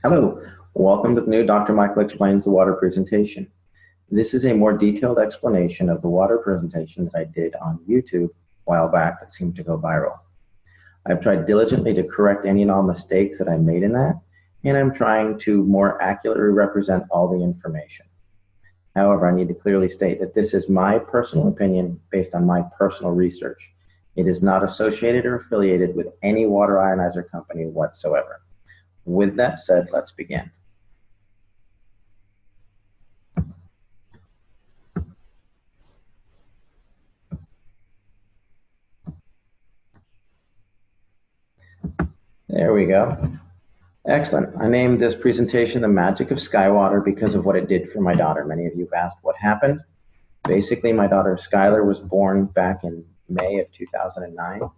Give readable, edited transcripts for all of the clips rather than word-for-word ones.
Hello, welcome to the new Dr. Michael Explains the Water presentation. This is a more detailed explanation of the water presentation that I did on YouTube a while back that seemed to go viral. I've tried diligently to correct any and all mistakes that I made in that, and I'm trying to more accurately represent all the information. However, I need to clearly state that this is my personal opinion based on my personal research. It is not associated or affiliated with any water ionizer company whatsoever. With that said, let's begin. There we go. Excellent. I named this presentation The Magic of Sky Water because of what it did for my daughter. Many of you have asked what happened. Basically, my daughter Skylar was born back in May of 2009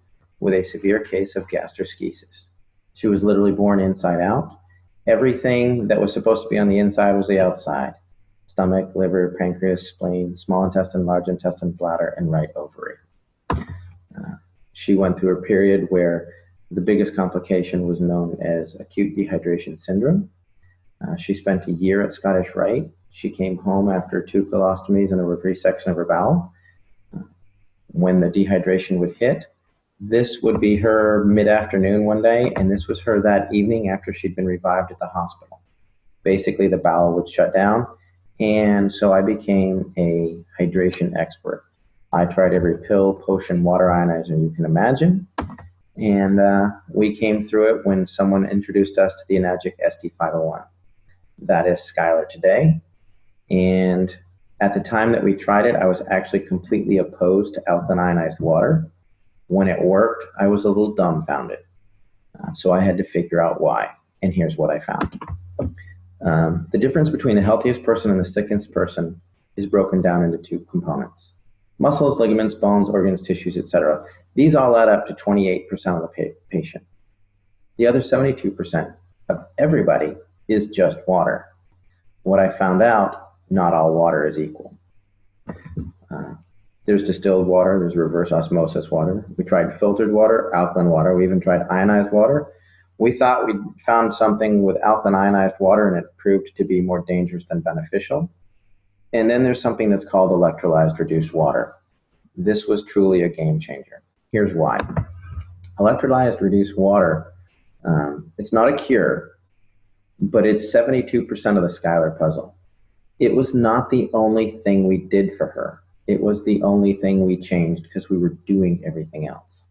with a severe case of gastroschisis. She was literally born inside out. Everything that was supposed to be on the inside was the outside. Stomach, liver, pancreas, spleen, small intestine, large intestine, bladder, and right ovary. She went through a period where the biggest complication was known as acute dehydration syndrome. She spent a year at Scottish Rite. She came home after 2 colostomies and a resection of her bowel. When the dehydration would hit, this would be her mid-afternoon one day, and this was her that evening after she'd been revived at the hospital. Basically, the bowel would shut down, and so I became a hydration expert. I tried every pill, potion, water ionizer you can imagine, and we came through it when someone introduced us to the Enagic ST501. That is Skylar today, and at the time that we tried it, I was actually completely opposed to alkalinized water. When it worked, I was a little dumbfounded. So I had to figure out why, and here's what I found. The difference between the healthiest person and the sickest person is broken down into 2 components. Muscles, ligaments, bones, organs, tissues, etc. These all add up to 28% of the patient. The other 72% of everybody is just water. What I found out, not all water is equal. There's distilled water, there's reverse osmosis water. We tried filtered water, alkaline water, we even tried ionized water. We thought we'd found something with alkaline ionized water and it proved to be more dangerous than beneficial. And then there's something that's called electrolyzed reduced water. This was truly a game changer. Here's why. Electrolyzed reduced water, it's not a cure, but it's 72% of the Skylar puzzle. It was not the only thing we did for her. It was the only thing we changed because we were doing everything else.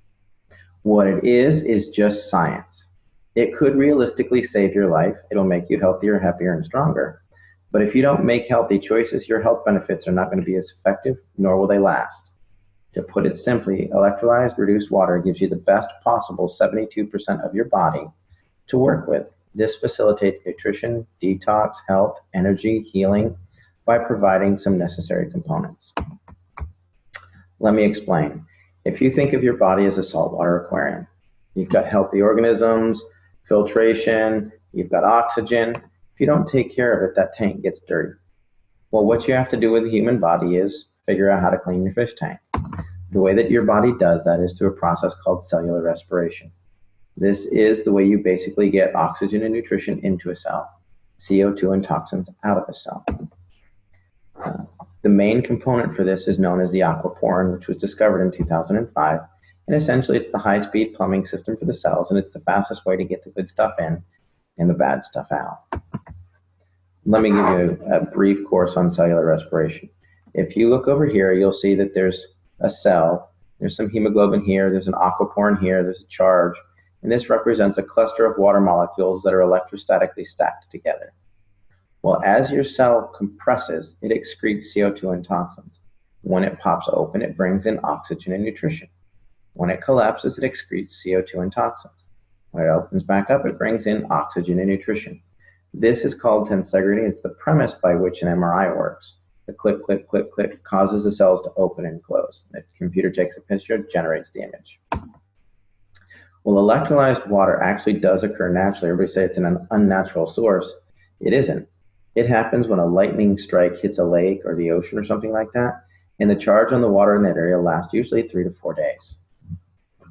What it is just science. It could realistically save your life. It'll make you healthier, happier, and stronger. But if you don't make healthy choices, your health benefits are not going to be as effective, nor will they last. To put it simply, electrolyzed reduced water gives you the best possible 72% of your body to work with. This facilitates nutrition, detox, health, energy, healing by providing some necessary components. Let me explain. If you think of your body as a saltwater aquarium, you've got healthy organisms, filtration, you've got oxygen. If you don't take care of it, that tank gets dirty. Well, what you have to do with the human body is figure out how to clean your fish tank. The way that your body does that is through a process called cellular respiration. This is the way you basically get oxygen and nutrition into a cell, CO2 and toxins out of a cell. The main component for this is known as the aquaporin, which was discovered in 2005. And essentially, it's the high-speed plumbing system for the cells, and it's the fastest way to get the good stuff in and the bad stuff out. Let me give you a brief course on cellular respiration. If you look over here, you'll see that there's a cell. There's some hemoglobin here. There's an aquaporin here. There's a charge. And this represents a cluster of water molecules that are electrostatically stacked together. Well, as your cell compresses, it excretes CO2 and toxins. When it pops open, it brings in oxygen and nutrition. When it collapses, it excretes CO2 and toxins. When it opens back up, it brings in oxygen and nutrition. This is called tensegrity. It's the premise by which an MRI works. The click, click, click, click causes the cells to open and close. The computer takes a picture, generates the image. Well, electrolyzed water actually does occur naturally. Everybody say it's an unnatural source. It isn't. It happens when a lightning strike hits a lake or the ocean or something like that, and the charge on the water in that area lasts usually 3 to 4 days.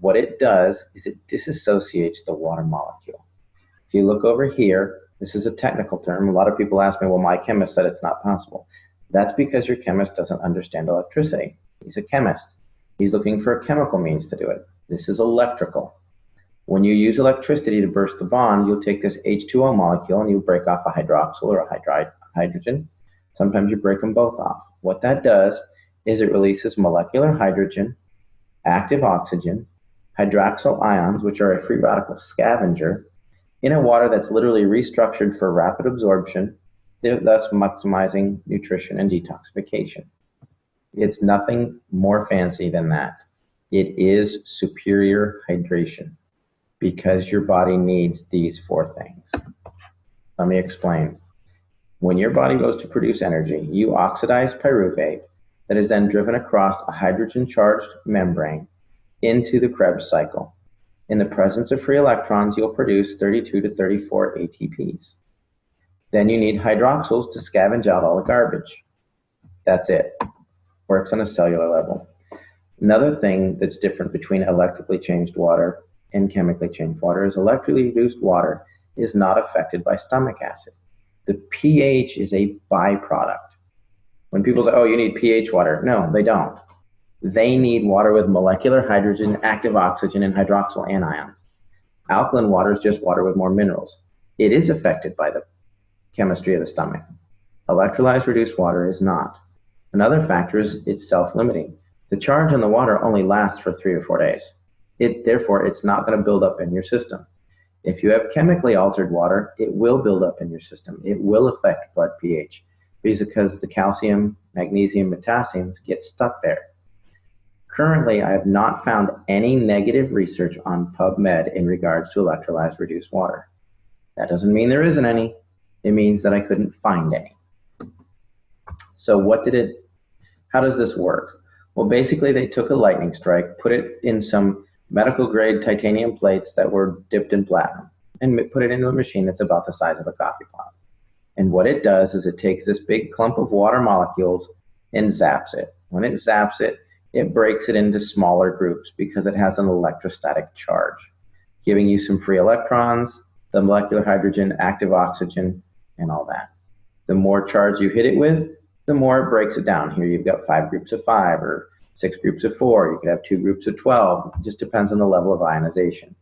What it does is it disassociates the water molecule. If you look over here, This is a technical term. A lot of people ask me, well, my chemist said it's not possible. That's because your chemist doesn't understand electricity. He's a chemist. He's looking for a chemical means to do it. This is electrical. When you use electricity to burst the bond, you'll take this H2O molecule and you break off a hydroxyl or a hydrogen. Sometimes you break them both off. What that does is it releases molecular hydrogen, active oxygen, hydroxyl ions, which are a free radical scavenger, in a water that's literally restructured for rapid absorption, thus maximizing nutrition and detoxification. It's nothing more fancy than that. It is superior hydration because your body needs these four things. Let me explain. When your body goes to produce energy, you oxidize pyruvate that is then driven across a hydrogen-charged membrane into the Krebs cycle. In the presence of free electrons, you'll produce 32 to 34 ATPs. Then you need hydroxyls to scavenge out all the garbage. That's it. Works on a cellular level. Another thing that's different between electrically changed water and chemically changed water is electrically reduced water is not affected by stomach acid. The pH is a byproduct. When people say, oh, you need pH water, no, they don't. They need water with molecular hydrogen, active oxygen, and hydroxyl anions. Alkaline water is just water with more minerals. It is affected by the chemistry of the stomach. Electrolyzed reduced water is not. Another factor is it's self-limiting. The charge in the water only lasts for 3 or 4 days. Therefore, it's not going to build up in your system. If you have chemically altered water, it will build up in your system. It will affect blood pH because the calcium, magnesium, potassium get stuck there. Currently, I have not found any negative research on PubMed in regards to electrolyzed reduced water. That doesn't mean there isn't any. It means that I couldn't find any. So how does this work? Well, basically they took a lightning strike, put it in some medical grade titanium plates that were dipped in platinum and put it into a machine that's about the size of a coffee pot. And what it does is it takes this big clump of water molecules and zaps it. When it zaps it, it breaks it into smaller groups because it has an electrostatic charge, giving you some free electrons, the molecular hydrogen, active oxygen, and all that. The more charge you hit it with, the more it breaks it down. Here you've got 5 groups of 5 or 6 groups of 4. You could have 2 groups of 12. It just depends on the level of ionization.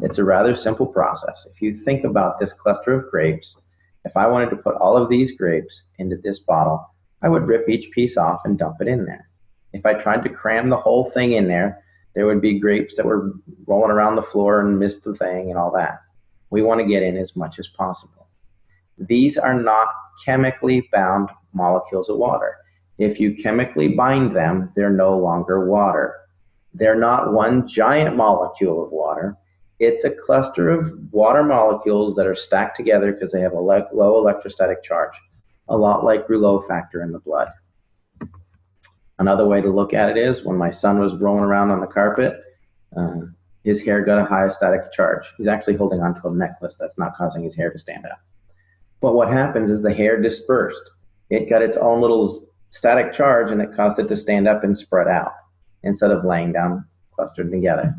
It's a rather simple process. If you think about this cluster of grapes, if I wanted to put all of these grapes into this bottle, I would rip each piece off and dump it in there. If I tried to cram the whole thing in there, there would be grapes that were rolling around the floor and missed the thing and all that. We want to get in as much as possible. These are not chemically bound molecules of water. If you chemically bind them, they're no longer water. They're not one giant molecule of water. It's a cluster of water molecules that are stacked together because they have a low electrostatic charge, a lot like Rouleau factor in the blood. Another way to look at it is when my son was rolling around on the carpet, his hair got a high static charge. He's actually holding onto a necklace that's not causing his hair to stand up. But what happens is the hair dispersed. It got its own little static charge and it caused it to stand up and spread out instead of laying down clustered together.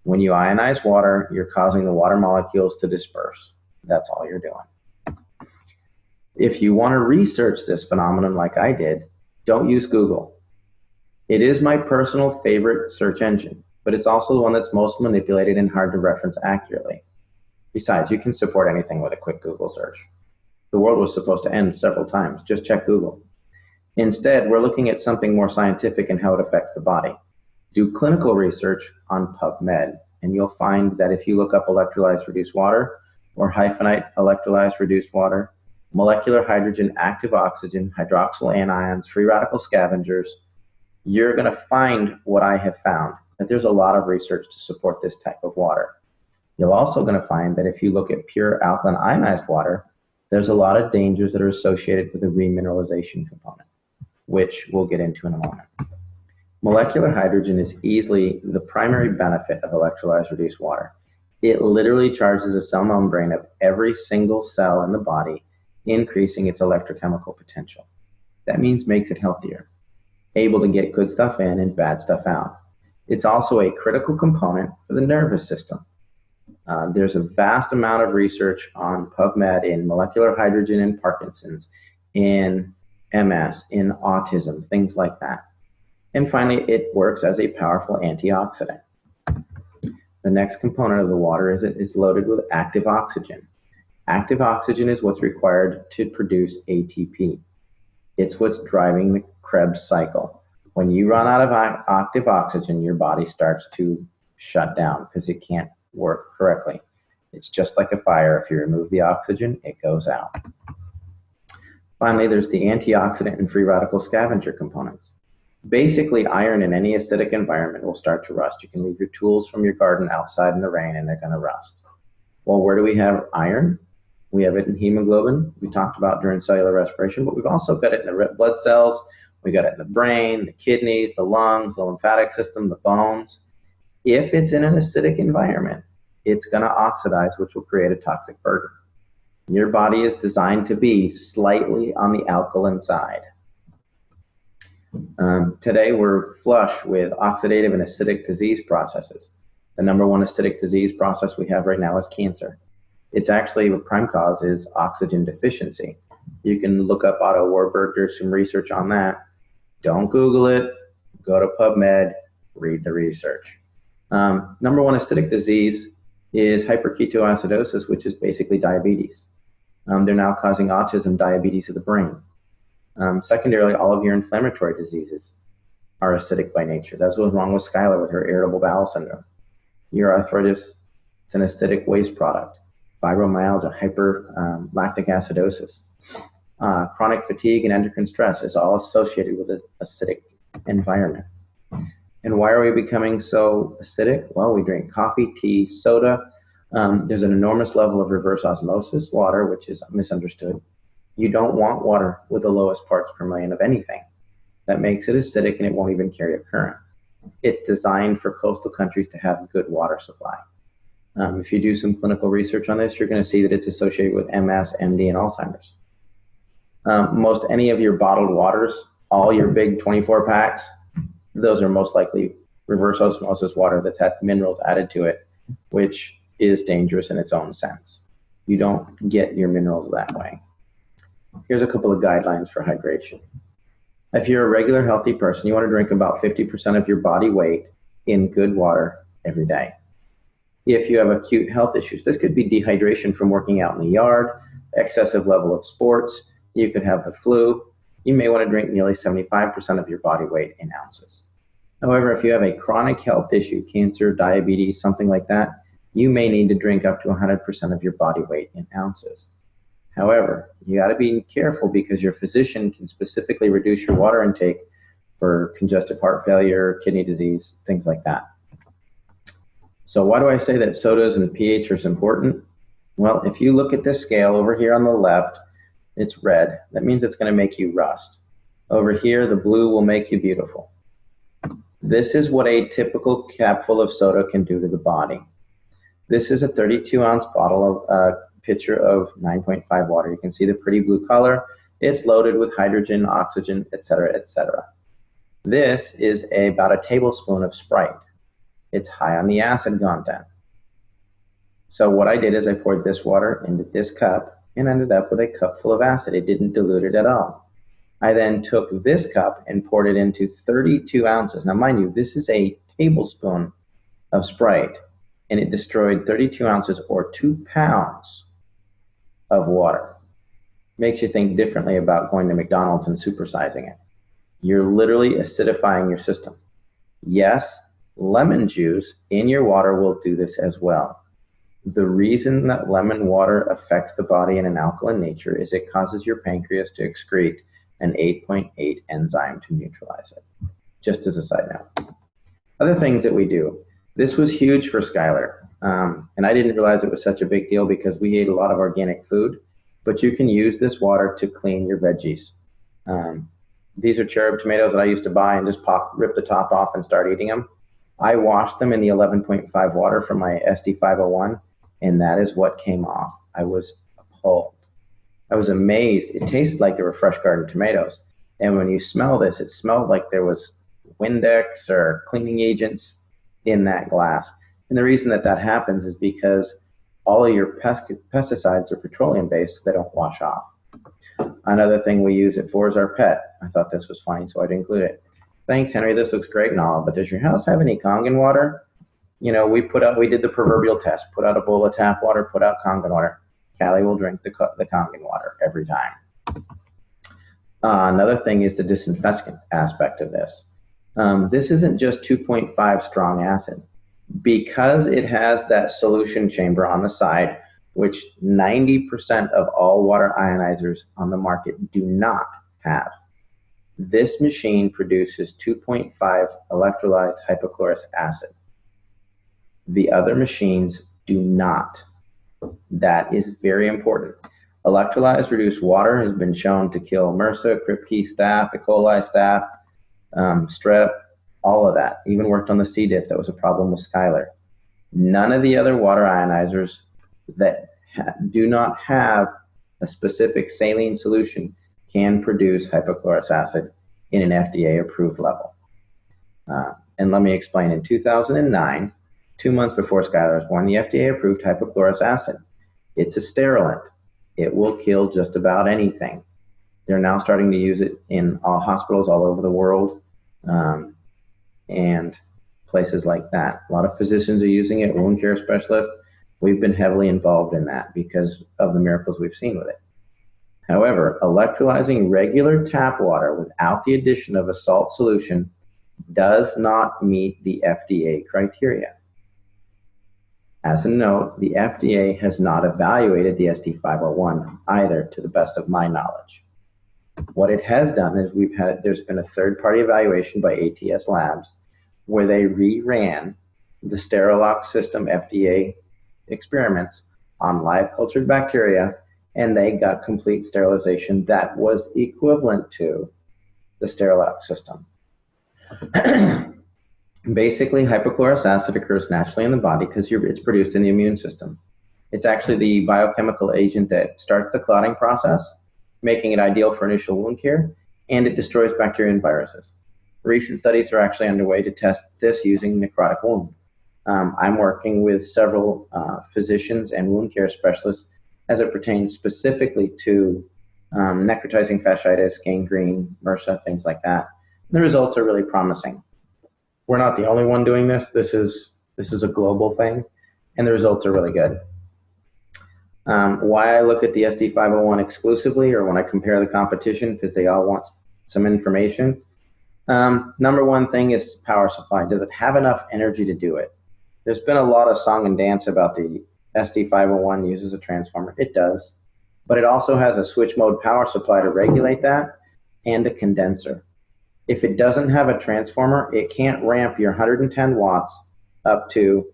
When you ionize water, you're causing the water molecules to disperse. That's all you're doing. If you want to research this phenomenon like I did, don't use Google. It is my personal favorite search engine, but it's also the one that's most manipulated and hard to reference accurately. Besides, you can support anything with a quick Google search. The world was supposed to end several times. Just check Google. Instead, we're looking at something more scientific and how it affects the body. Do clinical research on PubMed, and you'll find that if you look up electrolyzed reduced water or hyphenate electrolyzed reduced water, molecular hydrogen, active oxygen, hydroxyl anions, free radical scavengers, you're going to find what I have found, that there's a lot of research to support this type of water. You're also going to find that if you look at pure alkaline ionized water, there's a lot of dangers that are associated with the remineralization component, which we'll get into in a moment. Molecular hydrogen is easily the primary benefit of electrolyzed reduced water. It literally charges the cell membrane of every single cell in the body, increasing its electrochemical potential. That means makes it healthier, able to get good stuff in and bad stuff out. It's also a critical component for the nervous system. There's a vast amount of research on PubMed in molecular hydrogen in Parkinson's, in MS, in autism, things like that. And finally, it works as a powerful antioxidant. The next component of the water is it is loaded with active oxygen. Active oxygen is what's required to produce ATP. It's what's driving the Krebs cycle. When you run out of active oxygen, your body starts to shut down because it can't work correctly. It's just like a fire. If you remove the oxygen, it goes out. Finally, there's the antioxidant and free radical scavenger components. Basically, iron in any acidic environment will start to rust. You can leave your tools from your garden outside in the rain and they're going to rust. Well, where do we have iron? We have it in hemoglobin, we talked about during cellular respiration, but we've also got it in the red blood cells. We got it in the brain, the kidneys, the lungs, the lymphatic system, the bones. If it's in an acidic environment, it's going to oxidize, which will create a toxic burden. Your body is designed to be slightly on the alkaline side. Today, we're flush with oxidative and acidic disease processes. The number one acidic disease process we have right now is cancer. It's actually, the prime cause is oxygen deficiency. You can look up Otto Warburg, there's some research on that. Don't Google it, go to PubMed, read the research. Number one acidic disease is hyperketoacidosis, which is basically diabetes. They're now causing autism, diabetes of the brain. Secondarily, all of your inflammatory diseases are acidic by nature. That's what's wrong with Skylar with her irritable bowel syndrome. Your arthritis, it's an acidic waste product. Fibromyalgia, hyperlactic acidosis. Chronic fatigue and endocrine stress is all associated with an acidic environment. And why are we becoming so acidic? Well, we drink coffee, tea, soda. There's an enormous level of reverse osmosis water, which is misunderstood. You don't want water with the lowest parts per million of anything. That makes it acidic and it won't even carry a current. It's designed for coastal countries to have good water supply. If you do some clinical research on this, you're going to see that it's associated with MS, MD, and Alzheimer's. Most any of your bottled waters, all your big 24 packs, those are most likely reverse osmosis water that's had minerals added to it, which is dangerous in its own sense. You don't get your minerals that way. Here's a couple of guidelines for hydration. If you're a regular healthy person, you want to drink about 50% of your body weight in good water every day. If you have acute health issues, this could be dehydration from working out in the yard, excessive level of sports, you could have the flu. You may want to drink nearly 75% of your body weight in ounces. However, if you have a chronic health issue, cancer, diabetes, something like that, you may need to drink up to 100% of your body weight in ounces. However, you got to be careful because your physician can specifically reduce your water intake for congestive heart failure, kidney disease, things like that. So why do I say that sodas and pH are important? Well, if you look at this scale over here on the left, it's red. That means it's going to make you rust. Over here, the blue will make you beautiful. This is what a typical capful of soda can do to the body. This is a 32-ounce bottle of pitcher of 9.5 water. You can see the pretty blue color. It's loaded with hydrogen, oxygen, etc., etc. This is about a tablespoon of Sprite. It's high on the acid content. So what I did is I poured this water into this cup and ended up with a cup full of acid. It didn't dilute it at all. I then took this cup and poured it into 32 ounces. Now, mind you, this is a tablespoon of Sprite, and it destroyed 32 ounces or 2 pounds of water. Makes you think differently about going to McDonald's and supersizing it. You're literally acidifying your system. Yes, lemon juice in your water will do this as well. The reason that lemon water affects the body in an alkaline nature is it causes your pancreas to excrete an 8.8 enzyme to neutralize it. Just as a side note. Other things that we do. This was huge for Skylar. And I didn't realize it was such a big deal because we ate a lot of organic food, but you can use this water to clean your veggies. These are cherub tomatoes that I used to buy and just rip the top off and start eating them. I washed them in the 11.5 water from my SD501, and that is what came off. I was appalled. I was amazed. It tasted like they were fresh garden tomatoes. And when you smell this, it smelled like there was Windex or cleaning agents in that glass. And the reason that that happens is because all of your pesticides are petroleum based, so they don't wash off. Another thing we use it for is our pet. I thought this was funny, so I'd include it. Thanks, Henry. This looks great and all, but does your house have any Kangen water? We did the proverbial test, put out a bowl of tap water, put out Kangen water. Callie will drink the Kangen water every time. Another thing is the disinfectant aspect of this. This isn't just 2.5 strong acid. Because it has that solution chamber on the side, which 90% of all water ionizers on the market do not have. This machine produces 2.5 electrolyzed hypochlorous acid. The other machines do not. That is very important. Electrolyzed reduced water has been shown to kill MRSA, Kripke staph, E. coli staph, strep, all of that. Even worked on the C. diff. That was a problem with Skylar. None of the other water ionizers that do not have a specific saline solution can produce hypochlorous acid in an FDA-approved level. And let me explain. In 2009, 2 months before Skylar was born, the FDA approved hypochlorous acid. It's a sterilant. It will kill just about anything. They're now starting to use it in all hospitals all over the world and places like that. A lot of physicians are using it, wound care specialists. We've been heavily involved in that because of the miracles we've seen with it. However, electrolyzing regular tap water without the addition of a salt solution does not meet the FDA criteria. As a note, the FDA has not evaluated the SD501 either, to the best of my knowledge. What it has done is there's been a third-party evaluation by ATS Labs where they reran the Sterilox system FDA experiments on live cultured bacteria, and they got complete sterilization that was equivalent to the Sterilox system. Basically, hypochlorous acid occurs naturally in the body because it's produced in the immune system. It's actually the biochemical agent that starts the clotting process, making it ideal for initial wound care, and it destroys bacteria and viruses. Recent studies are actually underway to test this using necrotic wound. I'm working with several physicians and wound care specialists as it pertains specifically to necrotizing fasciitis, gangrene, MRSA, things like that. And the results are really promising. We're not the only one doing this. This is a global thing, and the results are really good. Why I look at the SD501 exclusively, or when I compare the competition, because they all want some information. Number one thing is power supply. Does it have enough energy to do it? There's been a lot of song and dance about the SD501 uses a transformer. It does, but it also has a switch mode power supply to regulate that and a condenser. If it doesn't have a transformer, it can't ramp your 110 watts up to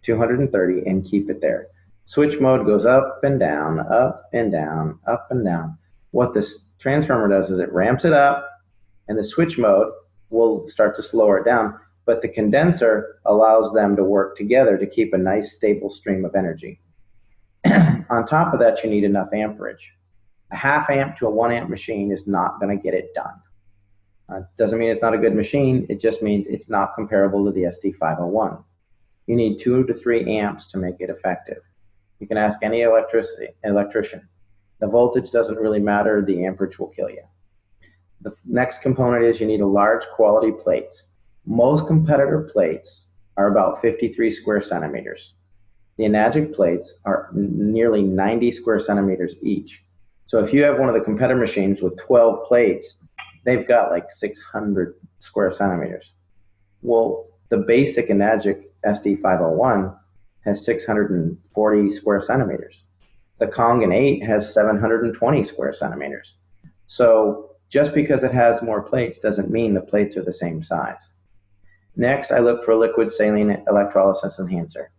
230 and keep it there. Switch mode goes up and down, up and down, up and down. What this transformer does is it ramps it up, and the switch mode will start to slow it down, but the condenser allows them to work together to keep a nice stable stream of energy. On top of that, you need enough amperage. A half amp to a 1 amp machine is not going to get it done. Doesn't mean it's not a good machine, it just means it's not comparable to the SD501. You need 2 to 3 amps to make it effective. You can ask any electrician. The voltage doesn't really matter, the amperage will kill you. The next component is you need a large quality plates. Most competitor plates are about 53 square centimeters. The Enagic plates are nearly 90 square centimeters each. So if you have one of the competitor machines with 12 plates, they've got like 600 square centimeters. Well, the basic Enagic SD501 has 640 square centimeters. The KANGEN 8 has 720 square centimeters. So just because it has more plates doesn't mean the plates are the same size. Next, I look for a liquid saline electrolysis enhancer.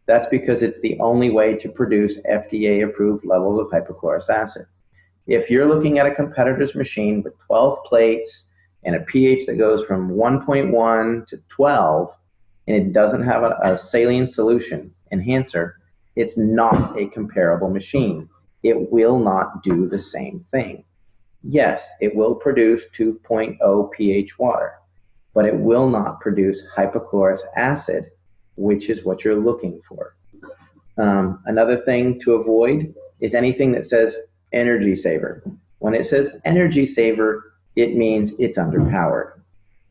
That's because it's the only way to produce FDA-approved levels of hypochlorous acid. If you're looking at a competitor's machine with 12 plates and a pH that goes from 1.1 to 12, and it doesn't have a saline solution enhancer, it's not a comparable machine. It will not do the same thing. Yes, it will produce 2.0 pH water, but it will not produce hypochlorous acid which is what you're looking for. Another thing to avoid is anything that says energy saver. When it says energy saver, it means it's underpowered.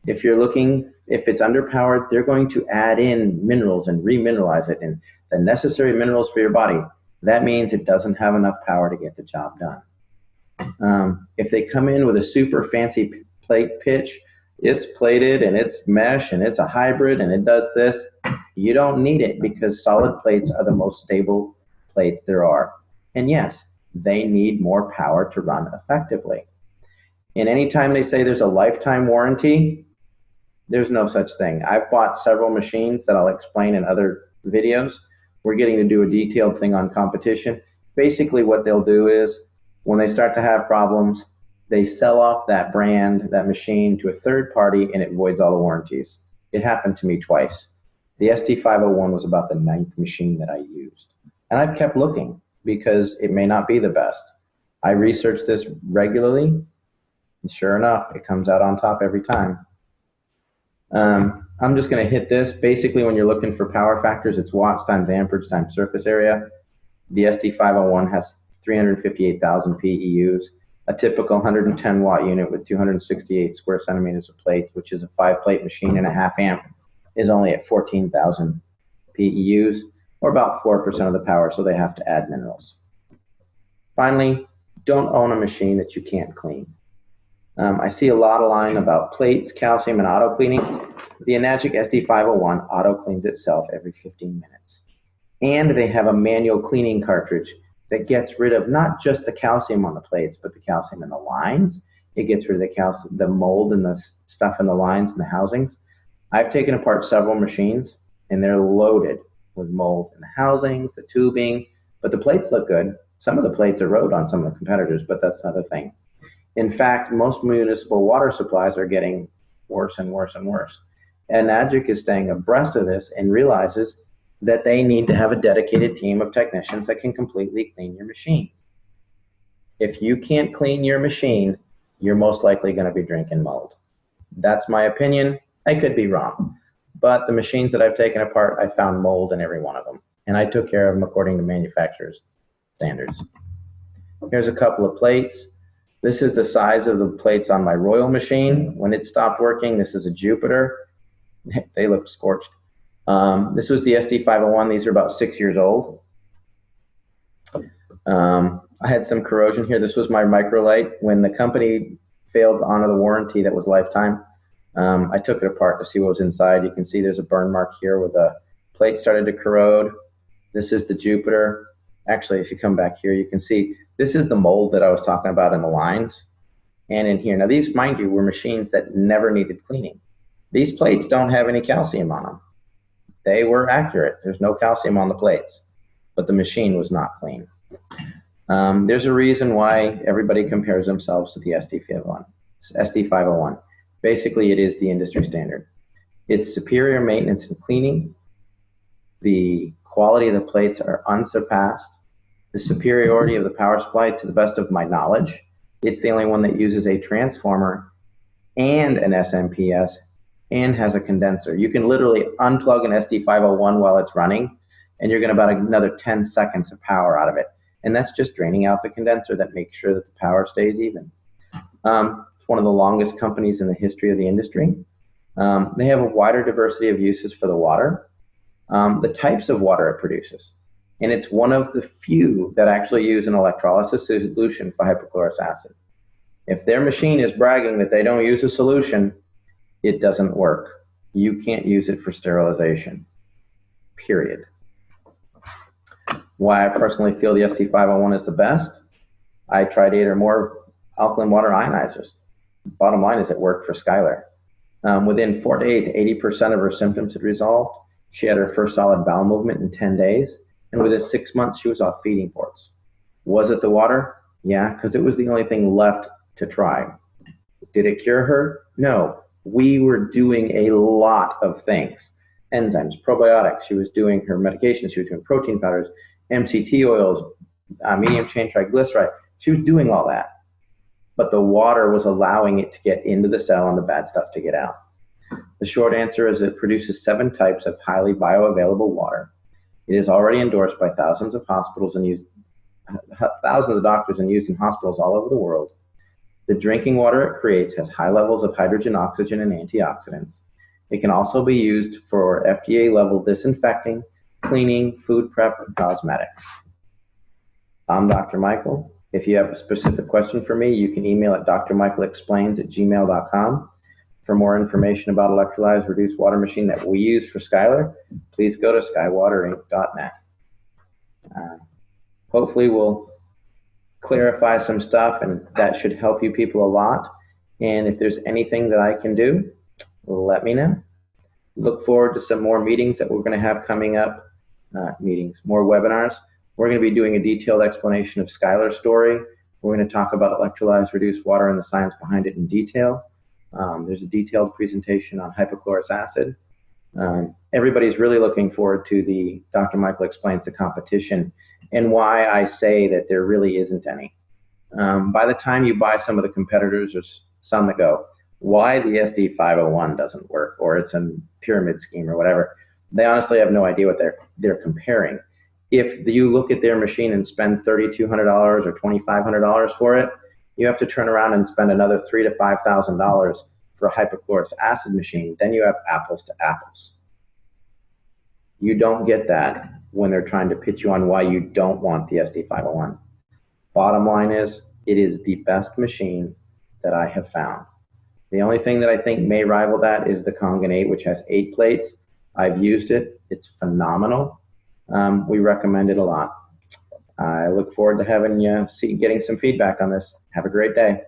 If it's underpowered, they're going to add in minerals and remineralize it and the necessary minerals for your body. That means it doesn't have enough power to get the job done. If they come in with a super fancy plate pitch, it's plated and it's mesh and it's a hybrid and it does this, you don't need it because solid plates are the most stable plates there are. And yes, they need more power to run effectively. And anytime they say there's a lifetime warranty, there's no such thing. I've bought several machines that I'll explain in other videos. We're getting to do a detailed thing on competition. Basically what they'll do is when they start to have problems, they sell off that brand, that machine to a third party and it voids all the warranties. It happened to me twice. The ST501 was about the 9th machine that I used. And I've kept looking because it may not be the best. I research this regularly, and sure enough, it comes out on top every time. I'm just going to hit this. Basically, when you're looking for power factors, it's watts times amperage times surface area. The ST501 has 358,000 PEUs. A typical 110 watt unit with 268 square centimeters of plate, which is a 5-plate machine and a half amp, is only at 14,000 PEUs, or about 4% of the power, so they have to add minerals. Finally, don't own a machine that you can't clean. I see a lot of line about plates, calcium, and auto cleaning. The Enagic SD501 auto cleans itself every 15 minutes. And they have a manual cleaning cartridge that gets rid of not just the calcium on the plates, but the calcium in the lines. It gets rid of the calcium, the mold and the stuff in the lines and the housings. I've taken apart several machines and they're loaded with mold in the housings, the tubing, but the plates look good. Some of the plates erode on some of the competitors, but that's another thing. In fact, most municipal water supplies are getting worse and worse and worse. And Enagic is staying abreast of this and realizes that they need to have a dedicated team of technicians that can completely clean your machine. If you can't clean your machine, you're most likely going to be drinking mold. That's my opinion. I could be wrong. But the machines that I've taken apart, I found mold in every one of them. And I took care of them according to manufacturer's standards. Here's a couple of plates. This is the size of the plates on my Royal machine. When it stopped working, this is a Jupiter. They look scorched. This was the SD501. These are about 6 years old. I had some corrosion here. This was my microlite. When the company failed to honor the warranty that was lifetime, I took it apart to see what was inside. You can see there's a burn mark here where the plate started to corrode. This is the Jupiter. Actually, if you come back here, you can see this is the mold that I was talking about in the lines and in here. Now these, mind you, were machines that never needed cleaning. These plates don't have any calcium on them. They were accurate. There's no calcium on the plates, but the machine was not clean. There's a reason why everybody compares themselves to the SD501. Basically, it is the industry standard. It's superior maintenance and cleaning. The quality of the plates are unsurpassed. The superiority of the power supply, to the best of my knowledge, it's the only one that uses a transformer and an SMPS and has a condenser. You can literally unplug an SD501 while it's running, and you're getting about another 10 seconds of power out of it. And that's just draining out the condenser that makes sure that the power stays even. It's one of the longest companies in the history of the industry. They have a wider diversity of uses for the water, the types of water it produces. And it's one of the few that actually use an electrolysis solution for hypochlorous acid. If their machine is bragging that they don't use a solution, it doesn't work. You can't use it for sterilization, period. Why I personally feel the ST501 is the best, I tried 8 or more alkaline water ionizers. Bottom line is it worked for Skylar. Within 4 days, 80% of her symptoms had resolved. She had her first solid bowel movement in 10 days. And within 6 months, she was off feeding ports. Was it the water? Yeah, because it was the only thing left to try. Did it cure her? No. We were doing a lot of things. Enzymes, probiotics. She was doing her medications. She was doing protein powders, MCT oils, medium chain triglyceride. She was doing all that. But the water was allowing it to get into the cell and the bad stuff to get out. The short answer is it produces 7 types of highly bioavailable water. It is already endorsed by thousands of hospitals and used thousands of doctors and used in hospitals all over the world. The drinking water it creates has high levels of hydrogen, oxygen, and antioxidants. It can also be used for FDA-level disinfecting, cleaning, food prep, and cosmetics. I'm Dr. Michael. If you have a specific question for me, you can email at drmichaelexplains@gmail.com. For more information about electrolyzed reduced water machine that we use for Skylar, please go to skywaterinc.net. Hopefully we'll clarify some stuff, and that should help you people a lot. And if there's anything that I can do, let me know. Look forward to some more meetings that we're going to have coming up, more webinars. We're going to be doing a detailed explanation of Skylar's story. We're going to talk about electrolyzed reduced water and the science behind it in detail. There's a detailed presentation on hypochlorous acid. Everybody's really looking forward to the Dr. Michael Explains the competition and why I say that there really isn't any. By the time you buy some of the competitors, there's some that go, why the SD501 doesn't work, or it's a pyramid scheme or whatever. They honestly have no idea what they're comparing. If you look at their machine and spend $3,200 or $2,500 for it, you have to turn around and spend another $3,000 to $5,000 for a hypochlorous acid machine. Then you have apples to apples. You don't get that when they're trying to pitch you on why you don't want the SD501. Bottom line is, it is the best machine that I have found. The only thing that I think may rival that is the KANGEN 8, which has 8 plates. I've used it. It's phenomenal. We recommend it a lot. I look forward to having you getting some feedback on this. Have a great day.